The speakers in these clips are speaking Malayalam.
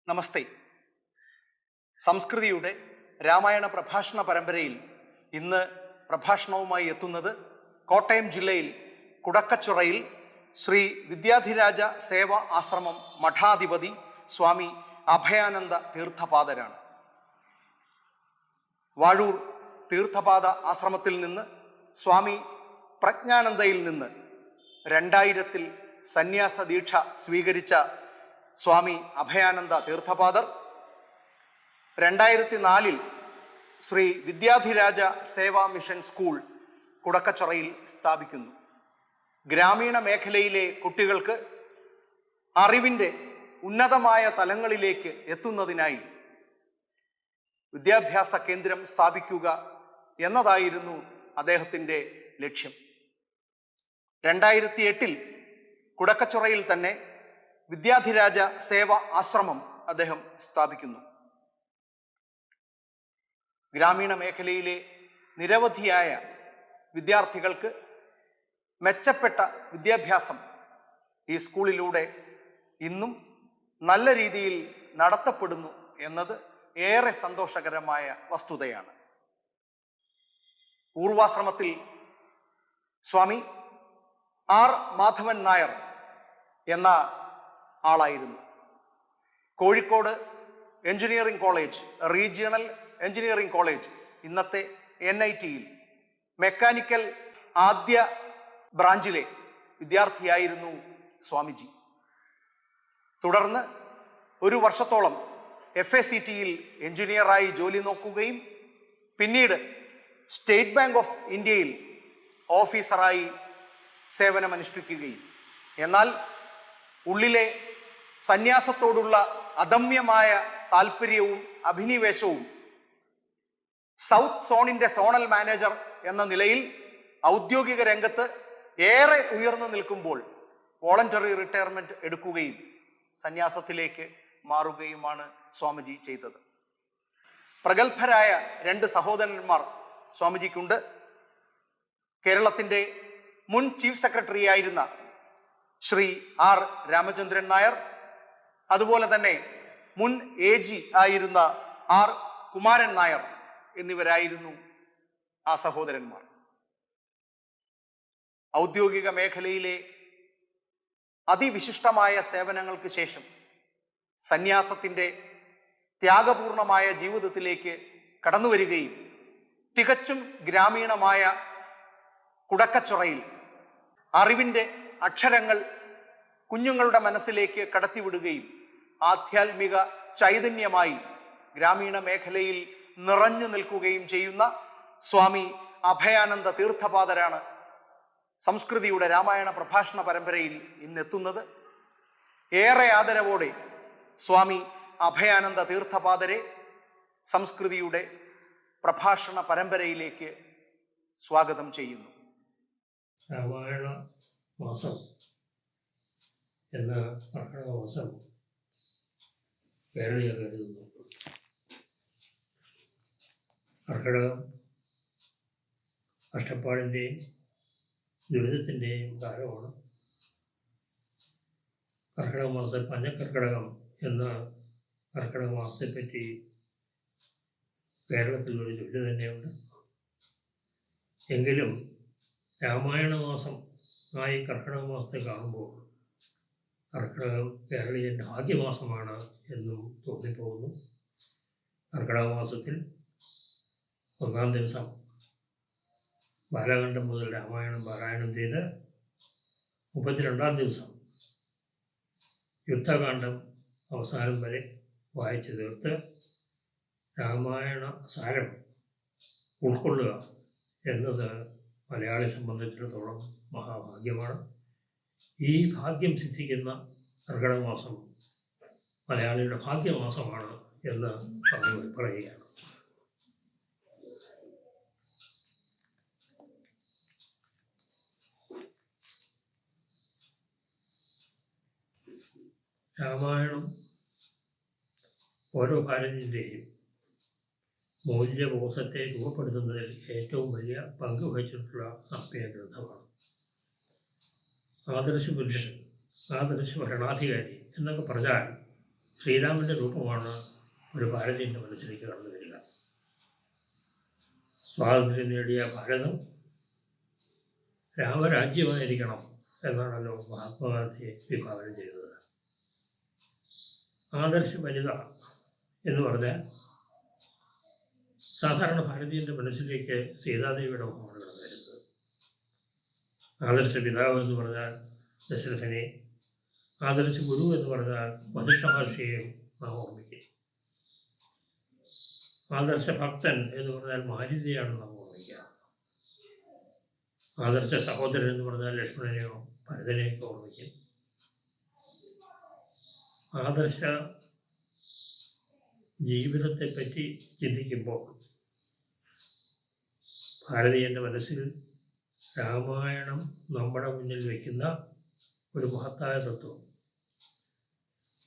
നമസ്തേ. സംസ്കൃതിയുടെ രാമായണ പ്രഭാഷണ പരമ്പരയിൽ ഇന്ന് പ്രഭാഷണവുമായി എത്തുന്നത് കോട്ടയം ജില്ലയിൽ കുടക്കച്ചുറയിൽ ശ്രീ വിദ്യാധിരാജ സേവാ ആശ്രമം മഠാധിപതി സ്വാമി അഭയാനന്ദ തീർത്ഥപാദരാണ്. വാഴൂർ തീർത്ഥപാദ ആശ്രമത്തിൽ നിന്ന് സ്വാമി പ്രജ്ഞാനന്ദയിൽ നിന്ന് 2000 സന്യാസ ദീക്ഷ സ്വീകരിച്ച സ്വാമി അഭയാനന്ദ തീർത്ഥപാദർ 2004 ശ്രീ വിദ്യാധിരാജ സേവാ മിഷൻ സ്കൂൾ കുടക്കച്ചുറയിൽ സ്ഥാപിക്കുന്നു. ഗ്രാമീണ മേഖലയിലെ കുട്ടികൾക്ക് അറിവിൻ്റെ ഉന്നതമായ തലങ്ങളിലേക്ക് എത്തുന്നതിനായി വിദ്യാഭ്യാസ കേന്ദ്രം സ്ഥാപിക്കുക എന്നതായിരുന്നു അദ്ദേഹത്തിൻ്റെ ലക്ഷ്യം. 2008 കുടക്കച്ചുറയിൽ തന്നെ വിദ്യാധിരാജ സേവാ ആശ്രമം അദ്ദേഹം സ്ഥാപിക്കുന്നു. ഗ്രാമീണ മേഖലയിലെ നിരവധിയായ വിദ്യാർത്ഥികൾക്ക് മെച്ചപ്പെട്ട വിദ്യാഭ്യാസം ഈ സ്കൂളിലൂടെ ഇന്നും നല്ല രീതിയിൽ നടത്തപ്പെടുന്നു എന്നത് ഏറെ സന്തോഷകരമായ വസ്തുതയാണ്. പൂർവാശ്രമത്തിൽ സ്വാമി ആർ മാധവൻ നായർ എന്ന ആളായിരുന്നു. Kozhikode engineering college, regional engineering college, ഇന്നത്തെ NITയിൽ മെക്കാനിക്കൽ ആദ്യ ബ്രാഞ്ചിലെ വിദ്യാർത്ഥിയായിരുന്നു സ്വാമിജി. തുടർന്ന് 1 വർഷത്തോളം FACTയിൽ എഞ്ചിനീയറായി ജോലി നോക്കുകയും പിന്നീട് സ്റ്റേറ്റ് ബാങ്ക് ഓഫ് ഇന്ത്യയിൽ ഓഫീസറായി സേവനമനുഷ്ഠിക്കുകയും, എന്നാൽ ഉള്ളിലെ സന്യാസത്തോടുള്ള അദമ്യമായ താല്പര്യവും അഭിനിവേശവും സൗത്ത് സോണിൻ്റെ സോണൽ മാനേജർ എന്ന നിലയിൽ ഔദ്യോഗിക രംഗത്ത് ഏറെ ഉയർന്നു നിൽക്കുമ്പോൾ വോളണ്ടറി റിട്ടയർമെൻറ്റ് എടുക്കുകയും സന്യാസത്തിലേക്ക് മാറുകയുമാണ് സ്വാമിജി ചെയ്തത്. പ്രഗത്ഭരായ 2 സഹോദരന്മാർ സ്വാമിജിക്കുണ്ട്. കേരളത്തിൻ്റെ മുൻ ചീഫ് സെക്രട്ടറി ആയിരുന്ന ശ്രീ R രാമചന്ദ്രൻ നായർ, അതുപോലെ തന്നെ മുൻ AG ആയിരുന്ന R കുമാരൻ നായർ എന്നിവരായിരുന്നു ആ സഹോദരന്മാർ. ഔദ്യോഗിക മേഖലയിലെ അതിവിശിഷ്ടമായ സേവനങ്ങൾക്ക് ശേഷം സന്യാസത്തിൻ്റെ ത്യാഗപൂർണമായ ജീവിതത്തിലേക്ക് കടന്നു വരികയും തികച്ചും ഗ്രാമീണമായ കുടക്കച്ചുറയിൽ അറിവിൻ്റെ അക്ഷരങ്ങൾ കുഞ്ഞുങ്ങളുടെ മനസ്സിലേക്ക് കടത്തിവിടുകയും ആധ്യാത്മിക ചൈതന്യമായി ഗ്രാമീണ മേഖലയിൽ നിറഞ്ഞു നിൽക്കുകയും ചെയ്യുന്ന സ്വാമി അഭയാനന്ദ തീർത്ഥപാദരാണ് സംസ്കൃതിയുടെ രാമായണ പ്രഭാഷണ പരമ്പരയിൽ ഇന്നെത്തുന്നത്. ഏറെ ആദരവോടെ സ്വാമി അഭയാനന്ദ തീർത്ഥപാദരെ സംസ്കൃതിയുടെ പ്രഭാഷണ പരമ്പരയിലേക്ക് സ്വാഗതം ചെയ്യുന്നു. രാമായണ മാസം എന്ന കർക്കിടക മാസം കേരളീയർ കരുതുന്നു. കർക്കിടകം കഷ്ടപ്പാടിൻ്റെയും ദുരിതത്തിൻ്റെയും കാലമാണ്. കർക്കിടക മാസം പഞ്ഞക്കർക്കിടകം എന്ന കർക്കിടക മാസത്തെപ്പറ്റി കേരളത്തിൽ ഒരു ചൊല്ല് തന്നെയുണ്ട്. എങ്കിലും രാമായണ മാസം ആയി കർക്കിടക മാസത്തെ കാണുമ്പോൾ കർക്കിടകം കേരളീയൻ്റെ ആദ്യ മാസമാണ് എന്നും തോന്നിപ്പോകുന്നു. കർക്കിടക മാസത്തിൽ 1-ാം ദിവസം ബാലകാണ്ഡം മുതൽ രാമായണം പാരായണം ചെയ്ത് 32-ാം ദിവസം യുദ്ധകാന്ഡം അവസാനം വരെ വായിച്ചു തീർത്ത് രാമായണ സാരം ഉൾക്കൊള്ളുക എന്നത് മലയാളി സംബന്ധിച്ചിടത്തോളം മഹാഭാഗ്യമാണ്. ഈ ഭാഗ്യം സിദ്ധിക്കുന്ന കർക്കിടക മാസം മലയാളിയുടെ ഭാഗ്യമാസമാണ് എന്ന് പറയുകയാണ്. രാമായണം ഓരോ ഭാരതീയൻ്റെയും മൂല്യബോധത്തെ രൂപപ്പെടുത്തുന്നതിൽ ഏറ്റവും വലിയ പങ്ക് വഹിച്ചിട്ടുള്ള ആത്മീയ ഗ്രന്ഥമാണ്. ആദർശ പുരുഷൻ, ആദർശ ഭരണാധികാരി എന്നൊക്കെ പറഞ്ഞാൽ ശ്രീരാമൻ്റെ രൂപമാണ് ഒരു ഭാരതീയൻ്റെ മനസ്സിലേക്ക് കടന്നു വരിക. സ്വാതന്ത്ര്യം നേടിയ ഭാരതം രാമരാജ്യമായിരിക്കണം എന്നാണല്ലോ മഹാത്മാഗാന്ധി വിഭാവനം ചെയ്തത്. ആദർശ വനിത എന്ന് പറഞ്ഞാൽ സാധാരണ ഭാരതീയൻ്റെ മനസ്സിലേക്ക് സീതാദേവിയുടെ മുഖമാണ് കടന്നു വരുന്നത്. ആദർശ പിതാവ് എന്ന് പറഞ്ഞാൽ ദശരഥനെ, ആദർശ ഗുരു എന്ന് പറഞ്ഞാൽ വസിഷ്ഠ മഹർഷിയെയും നാം ഓർമ്മിക്കും. ആദർശ ഭക്തൻ എന്ന് പറഞ്ഞാൽ മാരുതിയാണ് നാം ഓർമ്മിക്കുക. ആദർശ സഹോദരൻ എന്ന് പറഞ്ഞാൽ ലക്ഷ്മണനെയോ ഭരതനെയൊക്കെ ഓർമ്മിക്കും. ആദർശ ജീവിതത്തെപ്പറ്റി ചിന്തിക്കുമ്പോൾ ഭാരതീയൻ്റെ മനസ്സിൽ രാമായണം നമ്മുടെ മുന്നിൽ വയ്ക്കുന്ന ഒരു മഹത്തായ തത്വം,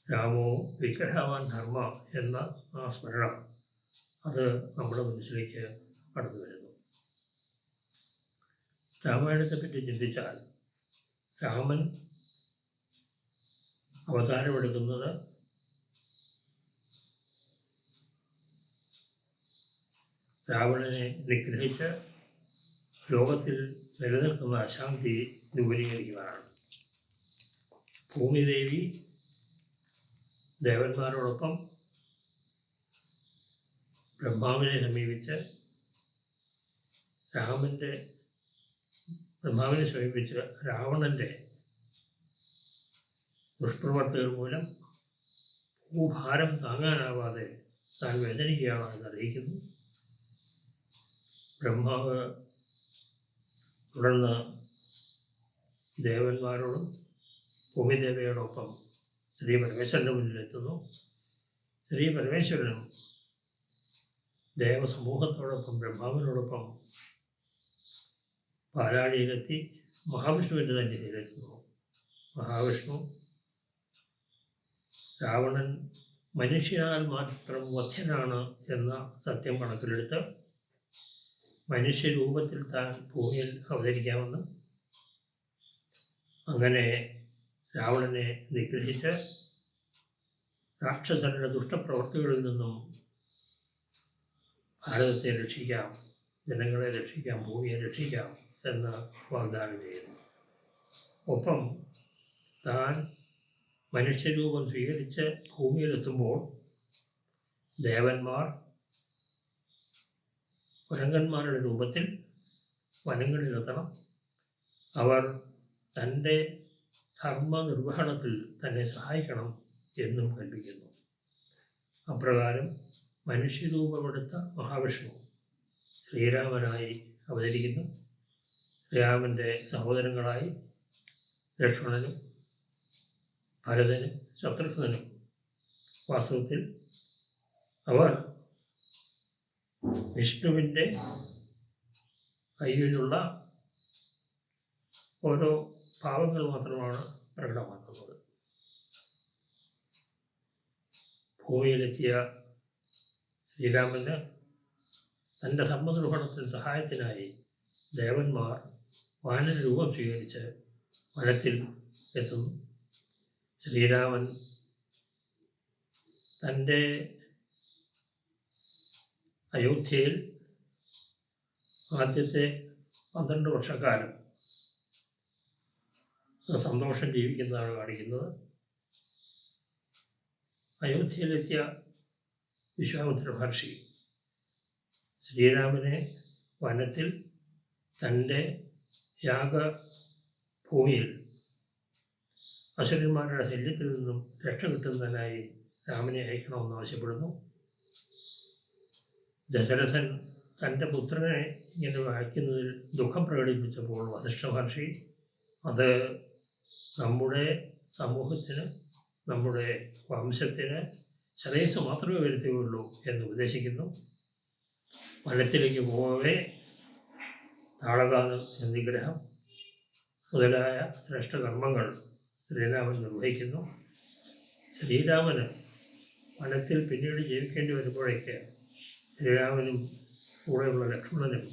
രാമോ വിഗ്രഹവാൻ ധർമ്മ എന്ന ആ സ്മരണം, അത് നമ്മുടെ മനസ്സിലേക്ക് കടന്നു വരുന്നു. രാമായണത്തെപ്പറ്റി ചിന്തിച്ചാൽ രാമൻ അവതാരമെടുക്കുന്നത് രാവണനെ നിഗ്രഹിച്ച് ലോകത്തിൽ നിലനിൽക്കുന്ന അശാന്തി ദൂരീകരിക്കുവാനാണ്. ഭൂമിദേവി ദേവന്മാരോടൊപ്പം ബ്രഹ്മാവിനെ സമീപിച്ച് രാവണൻ്റെ ദുഷ്പ്രവർത്തികൾ മൂലം ഭൂഭാരം താങ്ങാനാവാതെ താൻ വേദനിക്കുകയാണോ എന്നറിയിക്കുന്നു. ബ്രഹ്മാവ് തുടർന്ന് ദേവന്മാരോടും ഭൂമിദേവയോടൊപ്പം ശ്രീ പരമേശ്വരൻ്റെ മുന്നിലെത്തുന്നു. ശ്രീ പരമേശ്വരനും ദേവസമൂഹത്തോടൊപ്പം ബ്രഹ്മാവിനോടൊപ്പം പാലാഴിയിലെത്തി മഹാവിഷ്ണുവിൻ്റെ സന്നിധിയിലെത്തുന്നു. മഹാവിഷ്ണു രാവണൻ മനുഷ്യനാൽ മാത്രം വധ്യനാണ് എന്ന സത്യം കണക്കിലെടുത്ത് മനുഷ്യരൂപത്തിൽ താൻ ഭൂമിയിൽ അവതരിക്കാമെന്നും അങ്ങനെ രാവണനെ നിഗ്രഹിച്ച് രാക്ഷസരുടെ ദുഷ്ടപ്രവർത്തികളിൽ നിന്നും ഭാരതത്തെ രക്ഷിക്കാം, ജനങ്ങളെ രക്ഷിക്കാം, ഭൂമിയെ രക്ഷിക്കാം എന്ന് വാഗ്ദാനം ചെയ്യുന്നു. ഒപ്പം താൻ മനുഷ്യരൂപം സ്വീകരിച്ച് ഭൂമിയിലെത്തുമ്പോൾ ദേവന്മാർ കുരങ്ങന്മാരുടെ രൂപത്തിൽ വനങ്ങളിലെത്തണം, അവർ തൻ്റെ ധർമ്മനിർവഹണത്തിൽ തന്നെ സഹായിക്കണം എന്നും കൽപ്പിക്കുന്നു. അപ്രകാരം മനുഷ്യരൂപമെടുത്ത മഹാവിഷ്ണു ശ്രീരാമനായി അവതരിക്കുന്നു. ശ്രീരാമൻ്റെ സഹോദരങ്ങളായി ലക്ഷ്മണനും ഭരതനും ശത്രുഘ്നനും വാസ്തവത്തിൽ അവർ വിഷ്ണുവിൻ്റെ കയ്യിലുള്ള ഓരോ ഭാവങ്ങൾ മാത്രമാണ് പ്രകടമാക്കുന്നത്. ഭൂമിയിലെത്തിയ ശ്രീരാമന് തൻ്റെ ധർമ്മനിർവഹണത്തിന് സഹായത്തിനായി ദേവന്മാർ വാനര രൂപം സ്വീകരിച്ച് വനത്തിൽ എത്തുന്നു. ശ്രീരാമൻ തൻ്റെ അയോധ്യയിൽ ആദ്യത്തെ 12 വർഷക്കാലം സന്തോഷം ജീവിക്കുന്നതാണ് കാണിക്കുന്നത്. അയോധ്യയിലെത്തിയ വിശ്വാമിത്ര മഹർഷി ശ്രീരാമനെ വനത്തിൽ തൻ്റെ യാഗഭൂമിയിൽ അസുരന്മാരുടെ ശല്യത്തിൽ നിന്നും രക്ഷ കിട്ടുന്നതിനായി രാമനെ അയക്കണമെന്ന് ആവശ്യപ്പെടുന്നു. ദശരഥൻ തൻ്റെ പുത്രനെ ഇങ്ങനെ അയക്കുന്നതിൽ ദുഃഖം പ്രകടിപ്പിച്ചപ്പോൾ വസിഷ്ഠ മഹർഷി അത് നമ്മുടെ സമൂഹത്തിന്, നമ്മുടെ വംശത്തിന് ശ്രേയസ് മാത്രമേ വരുത്തുകയുള്ളൂ എന്ന് ഉപദേശിക്കുന്നു. വനത്തിലേക്ക് പോകവേ താളകാലം നിഗ്രഹം മുതലായ ശ്രേഷ്ഠകർമ്മങ്ങൾ ശ്രീരാമൻ നിർവഹിക്കുന്നു. ശ്രീരാമന് വനത്തിൽ പിന്നീട് ജീവിക്കേണ്ടി വരുമ്പോഴേക്ക് ശ്രീരാമനും കൂടെയുള്ള ലക്ഷ്മണനും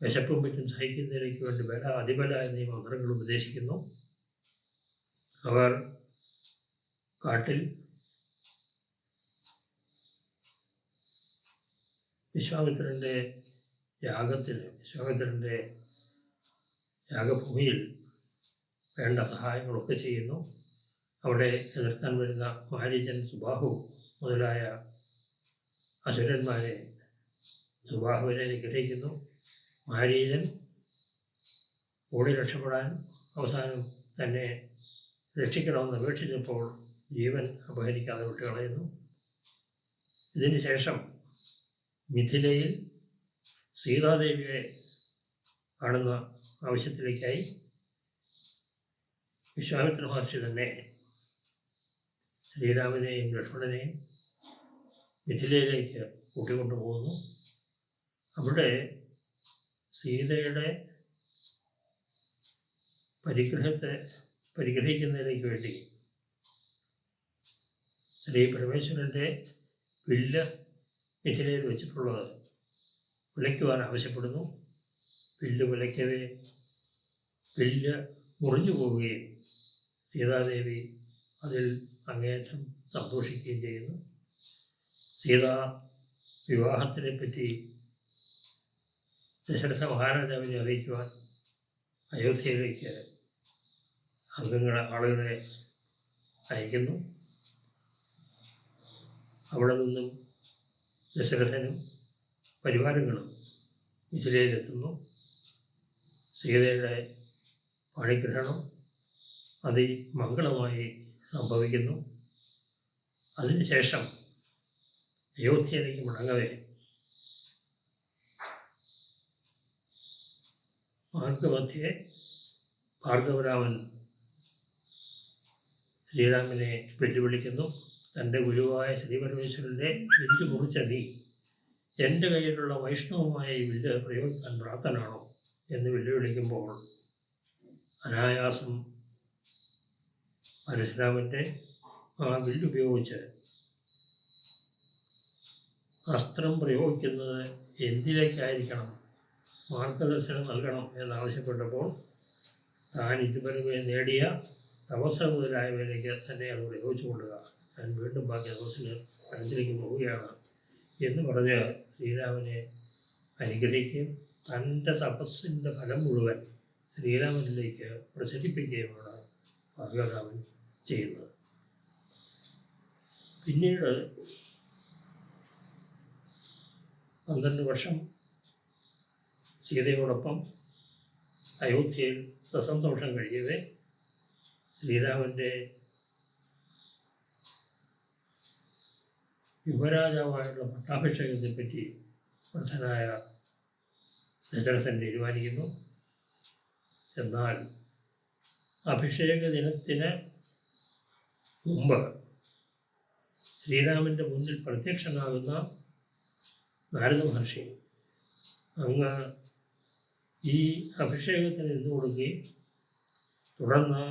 വിശപ്പും മറ്റും സഹിക്കുന്നതിലേക്ക് വേണ്ടി ബല, അതിബല എന്നീ മന്ത്രങ്ങൾ ഉപദേശിക്കുന്നു. അവർ കാട്ടിൽ വിശ്വാമിത്രൻ്റെ വിശ്വാമിത്രൻ്റെ യാഗഭൂമിയിൽ വേണ്ട സഹായങ്ങളൊക്കെ ചെയ്യുന്നു. അവിടെ എതിർക്കാൻ വരുന്ന മാരീചൻ, സുബാഹു മുതലായ അസുരന്മാരെ സുബാഹുവിനെ നിഗ്രഹിക്കുന്നു. മാരീചൻ ഓടി രക്ഷപ്പെടാൻ അവസാനം തന്നെ രക്ഷിക്കണമെന്ന് അപേക്ഷിച്ചപ്പോൾ ജീവൻ അപഹരിക്കാതെ വിട്ടുകളയുന്നു. ഇതിന് ശേഷം മിഥിലയിൽ സീതാദേവിയെ കാണുന്ന ആവശ്യത്തിലേക്കായി വിശ്വാമിത്ര മഹർഷി തന്നെ ശ്രീരാമനെയും ലക്ഷ്മണനെയും മിഥിലയിലേക്ക് കൂട്ടിക്കൊണ്ടുപോകുന്നു. അവിടെ സീതയുടെ പരിഗ്രഹിക്കുന്നതിലേക്ക് വേണ്ടി ശ്രീ പരമേശ്വരൻ്റെ വില്ല് മിഥിലയിൽ വെച്ചിട്ടുള്ളത് ഉലയ്ക്കുവാൻ ആവശ്യപ്പെടുന്നു. വില്ല് ഉലയ്ക്കവേ വില്ല് മുറിഞ്ഞു പോവുകയും സീതാദേവി അതിൽ അങ്ങേയറ്റം സന്തോഷിക്കുകയും ചെയ്യുന്നു. സീതാ വിവാഹത്തിനെ പറ്റി ദശരഥ മഹാരാജാവിനെ അറിയിക്കുവാൻ അയോധ്യയിലേക്ക് ആളുകളെ അയക്കുന്നു. അവിടെ നിന്നും ദശരഥനും പരിവാരങ്ങളും മിഥിലയിലെത്തുന്നു. സീതയുടെ പാണിഗ്രഹണം അതിമംഗളമായി സംഭവിക്കുന്നു. അതിനുശേഷം അയോധ്യയിലേക്ക് മടങ്ങവേ മാർഗമധ്യേ ഭാർഗവരാമൻ ശ്രീരാമനെ വെല്ലുവിളിക്കുന്നു. തൻ്റെ ഗുരുവായ ശ്രീപരമേശ്വരൻ്റെ വില്ല് മുറിച്ച നീ എൻ്റെ കയ്യിലുള്ള വൈഷ്ണവമായ ഈ വില്ല് പ്രയോഗിക്കാൻ പ്രാപ്തനാണോ എന്ന് വെല്ലുവിളിക്കുമ്പോൾ അനായാസം പരശുരാമൻ്റെ ആ വില്ലുപയോഗിച്ച് അസ്ത്രം പ്രയോഗിക്കുന്നത് എന്തിലേക്കായിരിക്കണം മാർഗദർശനം നൽകണം എന്നാവശ്യപ്പെട്ടപ്പോൾ താൻ ഇതുവരെ നേടിയ തപസ്സ മുതലായവയിലേക്ക് തന്നെ അത് പ്രയോഗിച്ചു കൊള്ളുക, ഞാൻ വീണ്ടും ബാക്കി തപസ്സിന് മനസ്സിലേക്ക് പോവുകയാണ് എന്ന് പറഞ്ഞ് ശ്രീരാമനെ അനുഗ്രഹിക്കുകയും തൻ്റെ തപസ്സിൻ്റെ ഫലം മുഴുവൻ ശ്രീരാമനിലേക്ക് പ്രചരിപ്പിക്കുകയുമാണ് ഭാർഗവരാമൻ ചെയ്യുന്നത്. പിന്നീട് 12 വർഷം സീതയോടൊപ്പം അയോധ്യയിൽ സസന്തോഷം കഴിയവേ ശ്രീരാമൻ്റെ യുവരാജാവായുള്ള പട്ടാഭിഷേകത്തെപ്പറ്റി വൃദ്ധനായ ദശരഥൻ തീരുമാനിക്കുന്നു. എന്നാൽ അഭിഷേക ദിനത്തിന് മുമ്പ് ശ്രീരാമൻ്റെ മുന്നിൽ പ്രത്യക്ഷനാകുന്ന നാരദ മഹർഷി അങ്ങ് ഈ അഭിഷേകത്തിന് നിന്ന് കൊടുക്കുകയും തുടർന്ന്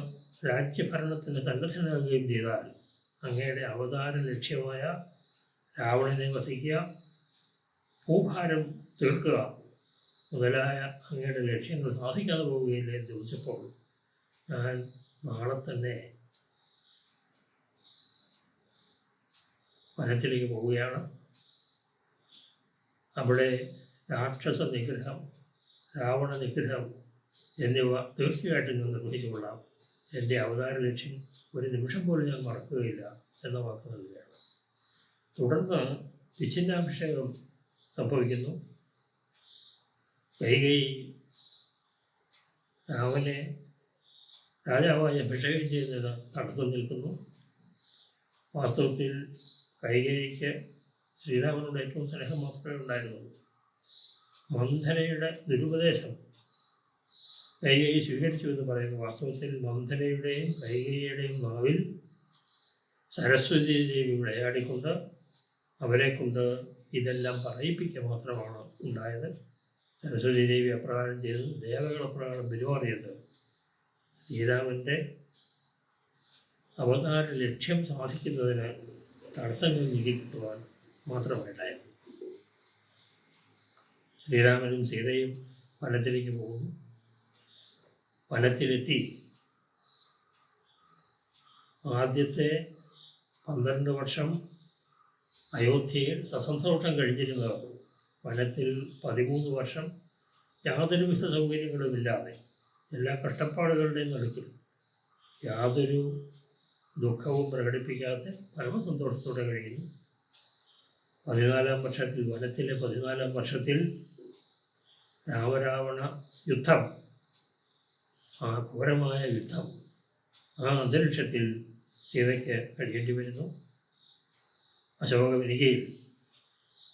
രാജ്യഭരണത്തിന് സന്നദ്ധനാകുകയും ചെയ്താൽ അങ്ങയുടെ അവതാര ലക്ഷ്യമായ രാവണനെ വധിക്കുക, ഭൂഭാരം തീർക്കുക മുതലായ അങ്ങയുടെ ലക്ഷ്യങ്ങൾ സാധിക്കാതെ പോവുകയില്ലേ എന്ന് ചോദിച്ചപ്പോൾ ഞാൻ നാളെ തന്നെ വനത്തിലേക്ക് പോവുകയാണ്. അവിടെ രാക്ഷസ നിഗ്രഹം, രാവണ നിഗ്രഹം എന്നിവ തീർച്ചയായിട്ടും ഞാൻ നിർവഹിച്ചു കൊള്ളാം. എൻ്റെ അവതാര ലക്ഷ്യം ഒരു നിമിഷം പോലും ഞാൻ മറക്കുകയില്ല എന്ന വാക്ക് നൽകുകയാണ്. തുടർന്ന് വിച്ഛിന്നാഭിഷേകം സംഭവിക്കുന്നു. കൈകേയി രാമനെ രാജാവായി അഭിഷേകം ചെയ്യുന്നതിന് തടസ്സം നിൽക്കുന്നു. വാസ്തവത്തിൽ കൈകേയിക്ക് ശ്രീരാമനോട് ഏറ്റവും സ്നേഹം മാത്രമേ ഉണ്ടായിരുന്നുള്ളൂ. മന്ധരയുടെ ദുരുപദേശം കൈകേയി സ്വീകരിച്ചു എന്ന് പറയുന്നു. വാസ്തവത്തിൽ മന്ധരയുടെയും കൈകേയിയുടെയും നാവിൽ സരസ്വതി ദേവി വിളയാടിക്കൊണ്ട് അവരെ കൊണ്ട് ഇതെല്ലാം പറയിപ്പിക്കുക മാത്രമാണ് ഉണ്ടായത്. സരസ്വതി ദേവി അപ്രകാരം ചെയ്തത്, ദേവകൾ അപ്രകാരം പെരുമാറിയത് ശ്രീരാമൻ്റെ അവതാര ലക്ഷ്യം സാധിക്കുന്നതിന് തടസ്സങ്ങൾ നീക്കിക്കിട്ടുവാൻ മാത്രമായിട്ടായിരുന്നു. ശ്രീരാമനും സീതയും വനത്തിലേക്ക് പോകുന്നു. വനത്തിലെത്തി ആദ്യത്തെ 12 വർഷം അയോധ്യയിൽ സസന്തോഷം കഴിഞ്ഞിരുന്നവർ വനത്തിൽ 13 വർഷം യാതൊരുവിധ സൗകര്യങ്ങളുമില്ലാതെ എല്ലാ കഷ്ടപ്പാടുകളുടെയും നടുക്കിൽ യാതൊരു ദുഃഖവും പ്രകടിപ്പിക്കാതെ പരമസന്തോഷത്തോടെ കഴിയുന്നു. 14-ാം വർഷത്തിൽ, വനത്തിലെ 14-ാം വർഷത്തിൽ രാമരാവണ യുദ്ധം, ആ ഘോരമായ യുദ്ധം, ആ അന്തരീക്ഷത്തിൽ സീതയ്ക്ക് കഴിയേണ്ടി വരുന്നു. അശോകവനികയിൽ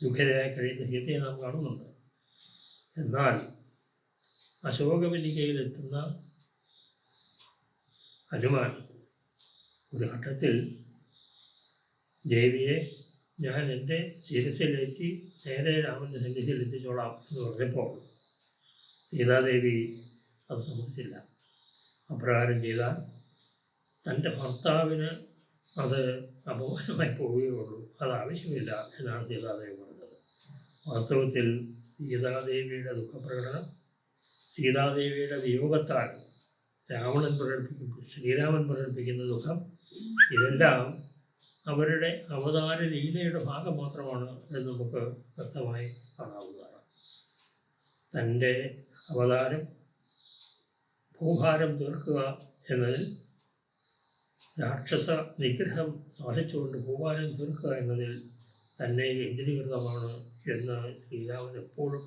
ദുഃഖിതയായി കഴിയുന്ന സീതയെ നാം കാണുന്നുണ്ട്. എന്നാൽ അശോകവനികയിലെത്തുന്ന ഹനുമാൻ ഒരു ഘട്ടത്തിൽ ദേവിയെ ഞാൻ എൻ്റെ ശിരസിലേറ്റി നേരെ രാമൻ്റെ സന്നിധിയിൽ എത്തിച്ചോളാം എന്ന് പറഞ്ഞപ്പോൾ സീതാദേവി അത് സമ്മതിച്ചില്ല. അപ്രകാരം ചെയ്താൽ തൻ്റെ ഭർത്താവിന് അത് അപമാനമായി പോവുകയുള്ളൂ, അത് ആവശ്യമില്ല എന്നാണ് സീതാദേവി പറഞ്ഞത്. വാസ്തവത്തിൽ സീതാദേവിയുടെ ദുഃഖപ്രകടനം, സീതാദേവിയുടെ വിയോഗത്താൽ ശ്രീരാമൻ പ്രകടിപ്പിക്കുന്ന ദുഃഖം, ഇതെല്ലാം അവരുടെ അവതാര ലീലയുടെ ഭാഗം മാത്രമാണ് എന്ന് നമുക്ക് വ്യക്തമായി കാണാവുന്നതാണ്. തൻ്റെ അവതാരം ഭൂഭാരം തീർക്കുക എന്നതിൽ, രാക്ഷസ നിഗ്രഹം സാധിച്ചുകൊണ്ട് ഭൂഭാരം തീർക്കുക എന്നതിൽ തന്നെ കേന്ദ്രീകൃതമാണ് എന്ന് ശ്രീരാമൻ എപ്പോഴും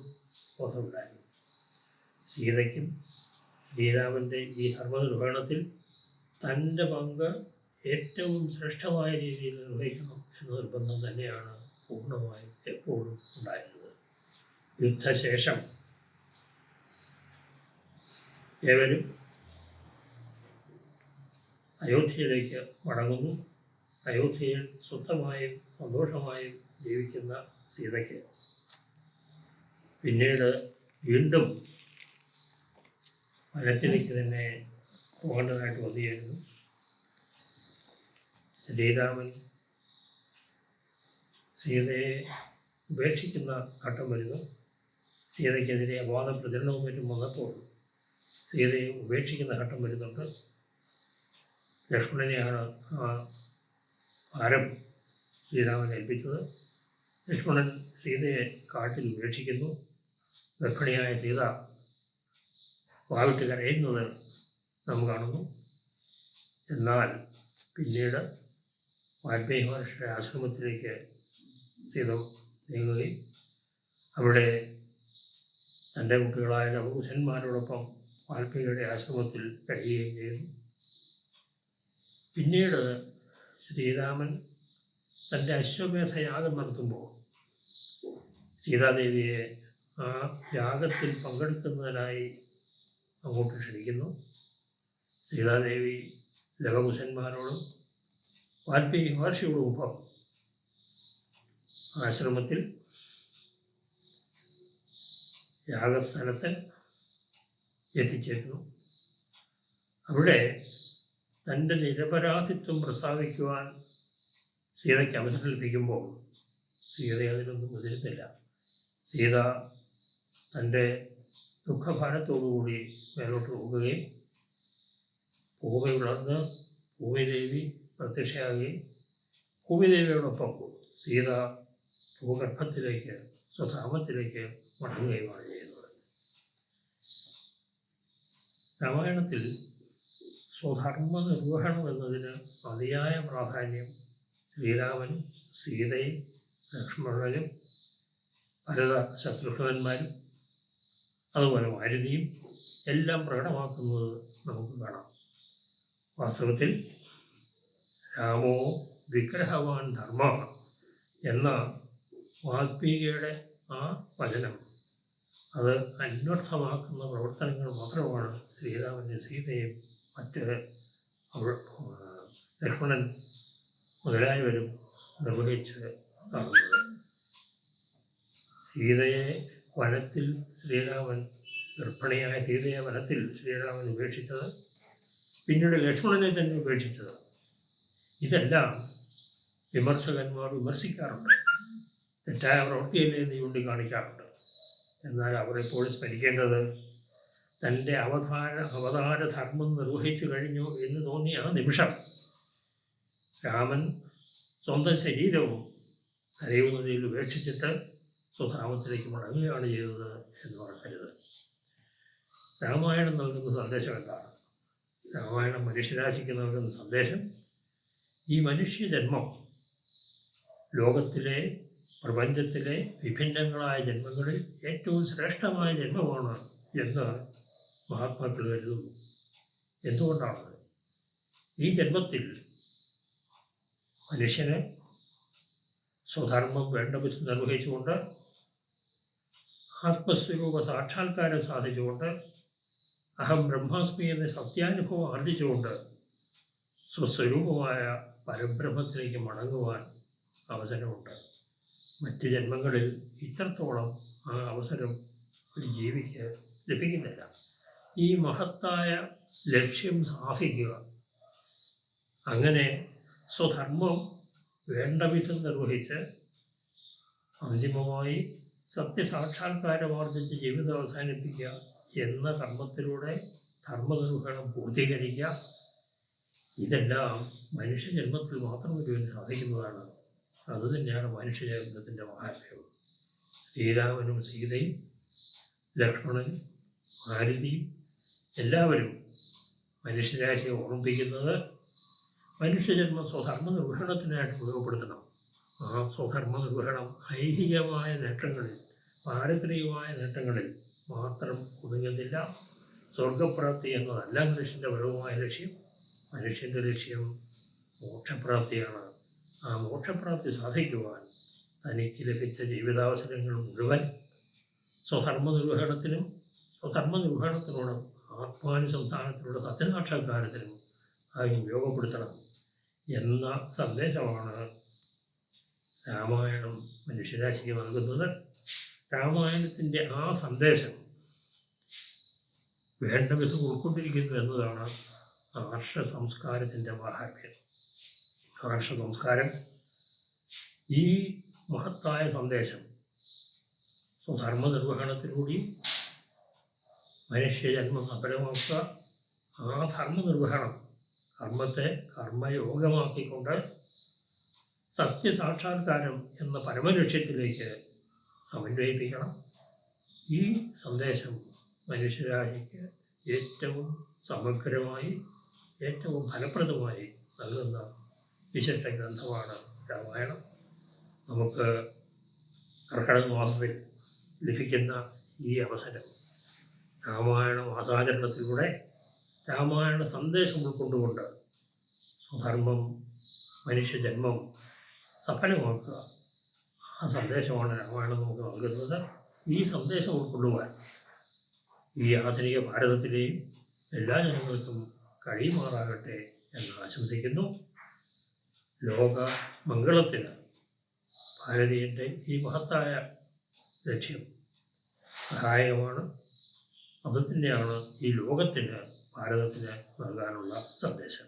ബോധമുണ്ടായിരുന്നു. സീതയ്ക്കും ശ്രീരാമൻ്റെ ഈ ധർമ്മനിർവഹണത്തിൽ തൻ്റെ പങ്ക് ഏറ്റവും ശ്രേഷ്ഠമായ രീതിയിൽ നിർവഹിക്കണം എന്ന നിർബന്ധം തന്നെയാണ് പൂർണ്ണമായും എപ്പോഴും ഉണ്ടായിരുന്നത്. യുദ്ധശേഷം ഏവരും അയോധ്യയിലേക്ക് മടങ്ങുന്നു. അയോധ്യയിൽ സ്വസ്ഥമായും സന്തോഷമായും ജീവിക്കുന്ന സീതയ്ക്ക് പിന്നീട് വീണ്ടും വനത്തിലേക്ക് തന്നെ പോകേണ്ടതായിട്ട് വന്നിരുന്നു. ശ്രീരാമൻ സീതയെ ഉപേക്ഷിക്കുന്ന ഘട്ടം വരുന്നു. സീതയ്ക്കെതിരെ അപവാദ പ്രചരണവും മറ്റും വന്നപ്പോൾ സീതയെ ഉപേക്ഷിക്കുന്ന ഘട്ടം വരുന്നുണ്ട്. ലക്ഷ്മണനെയാണ് ആ ഭാരം ശ്രീരാമൻ ഏൽപ്പിച്ചത്. ലക്ഷ്മണൻ സീതയെ കാട്ടിൽ ഉപേക്ഷിക്കുന്നു. ഗർഭിണിയായ സീത വാവിട്ട് കരയുന്നത് നാം കാണുന്നു. എന്നാൽ പിന്നീട് വാൽമീകി മഹർഷിയുടെ ആശ്രമത്തിലേക്ക് സീത നീങ്ങുകയും അവിടെ തൻ്റെ കുട്ടികളായ ലവകുശന്മാരോടൊപ്പം വാൽമീകിയുടെ ആശ്രമത്തിൽ കഴിയുകയും ചെയ്യുന്നു. പിന്നീട് ശ്രീരാമൻ തൻ്റെ അശ്വമേധയാഗം നടത്തുമ്പോൾ സീതാദേവിയെ ആ യാഗത്തിൽ പങ്കെടുക്കുന്നതിനായി അങ്ങോട്ട് ക്ഷണിക്കുന്നു. സീതാദേവി ലവകുശന്മാരോടും വാൽമീകി മഹർഷിയോടുമൊപ്പം ആശ്രമത്തിൽ യാഗസ്ഥലത്ത് എത്തിച്ചേരുന്നു. അവിടെ തൻ്റെ നിരപരാധിത്വം പ്രസ്താവിക്കുവാൻ സീതയ്ക്ക് അവസരം ലഭിക്കുമ്പോൾ സീത അതിനൊന്നും മുതിരുന്നില്ല. സീത തൻ്റെ ദുഃഖഭാരത്തോടുകൂടി മേലോട്ട് നോക്കുകയും ഭൂമി ഉണർന്ന് ഭൂമിദേവി പ്രത്യക്ഷയാകുകയും ഭൂമിദേവിയോടൊപ്പം സീത ഭൂഗർഭത്തിലേക്ക് സ്വധാമത്തിലേക്ക് മടങ്ങുകയുമാണ് ചെയ്യുന്നത്. രാമായണത്തിൽ സ്വധർമ്മ നിർവഹണം എന്നതിന് അതിയായ പ്രാധാന്യം ശ്രീരാമനും സീതയും ലക്ഷ്മണനും ഭരത ശത്രുഘ്നന്മാരും അതുപോലെ മാരുതിയും എല്ലാം പ്രകടമാക്കുന്നത് നമുക്ക് കാണാം. വാസ്തവത്തിൽ രാമോ വിഗ്രഹവാൻ ധർമ്മ എന്ന വാൽമീകിയുടെ ആ വചനം അത് അന്വർത്ഥമാക്കുന്ന പ്രവർത്തനങ്ങൾ മാത്രമാണ് ശ്രീരാമൻ്റെ സീതയും മറ്റ് ലക്ഷ്മണൻ മുതലായവരും നിർവഹിച്ച് കാണുന്നത്. സീതയെ വനത്തിൽ ശ്രീരാമൻ, ഗർഭിണിയായ സീതയെ വനത്തിൽ ശ്രീരാമൻ ഉപേക്ഷിച്ചത്, പിന്നീട് ലക്ഷ്മണനെ തന്നെ ഉപേക്ഷിച്ചത്, ഇതെല്ലാം വിമർശകന്മാർ വിമർശിക്കാറുണ്ട്. തെറ്റായ പ്രവൃത്തിയല്ലേ എന്ന് ചൂണ്ടിക്കാണിക്കാറുണ്ട്. എന്നാൽ അവർ എപ്പോഴും സ്മരിക്കേണ്ടത് തൻ്റെ അവതാര ധർമ്മം നിർവഹിച്ചു കഴിഞ്ഞു എന്ന് തോന്നിയ ആ നിമിഷം രാമൻ സ്വന്തം ശരീരവും കരയുന്നതിൽ ഉപേക്ഷിച്ചിട്ട് സ്വധാമത്തിലേക്ക് മടങ്ങുകയാണ് ചെയ്തത് എന്ന് മറക്കരുത്. രാമായണം നൽകുന്ന സന്ദേശം എന്താണ്? രാമായണം മനുഷ്യരാശിക്ക് നൽകുന്ന സന്ദേശം ഈ മനുഷ്യജന്മം ലോകത്തിലെ പ്രപഞ്ചത്തിലെ വിഭിന്നങ്ങളായ ജന്മങ്ങളിൽ ഏറ്റവും ശ്രേഷ്ഠമായ ജന്മമാണ് എന്ന് മഹാത്മാക്കൾ കരുതുന്നു. എന്തുകൊണ്ടാണത്? ഈ ജന്മത്തിൽ മനുഷ്യന് സ്വധർമ്മം വേണ്ട വിധം നിർവഹിച്ചുകൊണ്ട് ആത്മസ്വരൂപ സാക്ഷാത്കാരം സാധിച്ചുകൊണ്ട് അഹം ബ്രഹ്മാസ്മി എന്ന സത്യാനുഭവം ആർജിച്ചുകൊണ്ട് സ്വസ്വരൂപമായ പരബ്രഹ്മത്തിലേക്ക് മടങ്ങുവാൻ അവസരമുണ്ട്. മറ്റ് ജന്മങ്ങളിൽ ഇത്രത്തോളം ആ അവസരം ഒരു ജീവിക്ക് ലഭിക്കുന്നില്ല. ഈ മഹത്തായ ലക്ഷ്യം സാധിക്കുക, അങ്ങനെ സ്വധർമ്മം വേണ്ട വിധം നിർവഹിച്ച് അന്തിമമായി സത്യസാക്ഷാത്കാരം ആർജിച്ച് ജീവിതം അവസാനിപ്പിക്കുക എന്ന കർമ്മത്തിലൂടെ ധർമ്മനിർവഹണം പൂർത്തീകരിക്കുക, ഇതെല്ലാം മനുഷ്യജന്മത്തിൽ മാത്രം ഒരുവന് സാധിക്കുന്നതാണ്. അതുതന്നെയാണ് മനുഷ്യജന്മത്തിൻ്റെ മഹാത്മ്യം. ശ്രീരാമനും സീതയും ലക്ഷ്മണനും മാരുതിയും എല്ലാവരും മനുഷ്യരാശിയെ ഓർമ്മിപ്പിക്കുന്നത് മനുഷ്യജന്മം സ്വധർമ്മ നിർവഹണത്തിനായിട്ട് ഉപയോഗപ്പെടുത്തണം. ആ സ്വധർമ്മ നിർവഹണം ഐഹികമായ നേട്ടങ്ങളിൽ, പാരത്രികമായ നേട്ടങ്ങളിൽ മാത്രം ഒതുങ്ങുന്നില്ല. സ്വർഗപ്രാപ്തി എന്നതല്ല മനുഷ്യൻ്റെ പരമമായ ലക്ഷ്യം. മനുഷ്യൻ്റെ ലക്ഷ്യം മോക്ഷപ്രാപ്തിയാണ്. ആ മോക്ഷപ്രാപ്തി സാധിക്കുവാൻ തനിക്ക് ലഭിച്ച ജീവിതാവസരങ്ങൾ മുഴുവൻ സ്വധർമ്മ നിർവഹണത്തിനോടും ആത്മാനുസന്ധാനത്തിലൂടെ സത്യസാക്ഷാത്കാരത്തിനും ആയി ഉപയോഗപ്പെടുത്തണം എന്ന സന്ദേശമാണ് രാമായണം മനുഷ്യരാശിക്ക് നൽകുന്നത്. രാമായണത്തിൻ്റെ ആ സന്ദേശം വേണ്ട വിധം ഉൾക്കൊണ്ടിരിക്കുന്നു എന്നതാണ് ആർഷ സംസ്കാരത്തിൻ്റെ മഹാത്മ്യം. ആർഷ സംസ്കാരം ഈ മഹത്തായ സന്ദേശം സ്വധർമ്മ നിർവഹണത്തിലൂടെ മനുഷ്യജന്മം സഫലമാക്കുക, ആ ധർമ്മനിർവഹണം കർമ്മത്തെ കർമ്മയോഗമാക്കിക്കൊണ്ട് സത്യസാക്ഷാത്കാരം എന്ന പരമലക്ഷ്യത്തിലേക്ക് സമന്വയിപ്പിക്കണം. ഈ സന്ദേശം മനുഷ്യരാശിക്ക് ഏറ്റവും സമഗ്രമായി, ഏറ്റവും ഫലപ്രദമായി നൽകുന്ന വിശിഷ്ട ഗ്രന്ഥമാണ് രാമായണം. നമുക്ക് കർക്കിടക മാസത്തിൽ ലഭിക്കുന്ന ഈ അവസരം രാമായണ മാസാചരണത്തിലൂടെ രാമായണ സന്ദേശം ഉൾക്കൊണ്ടുകൊണ്ട് സ്വധർമ്മം മനുഷ്യജന്മം സഫലമാക്കുക, ആ സന്ദേശമാണ് രാമായണം നമുക്ക് നൽകുന്നത്. ഈ സന്ദേശം ഉൾക്കൊള്ളുവാൻ ഈ ആധുനിക ഭാരതത്തിലെയും എല്ലാ ജനങ്ങൾക്കും കഴിയുമാറാകട്ടെ എന്ന് ആശംസിക്കുന്നു. ലോക മംഗളത്തിന് ഭാരതീയൻ്റെ ഈ മഹത്തായ ലക്ഷ്യം സഹായകമാണ്. അതുതന്നെയാണ് ഈ ലോകത്തിന് ഭാരതത്തിന് നൽകാനുള്ള സന്ദേശം.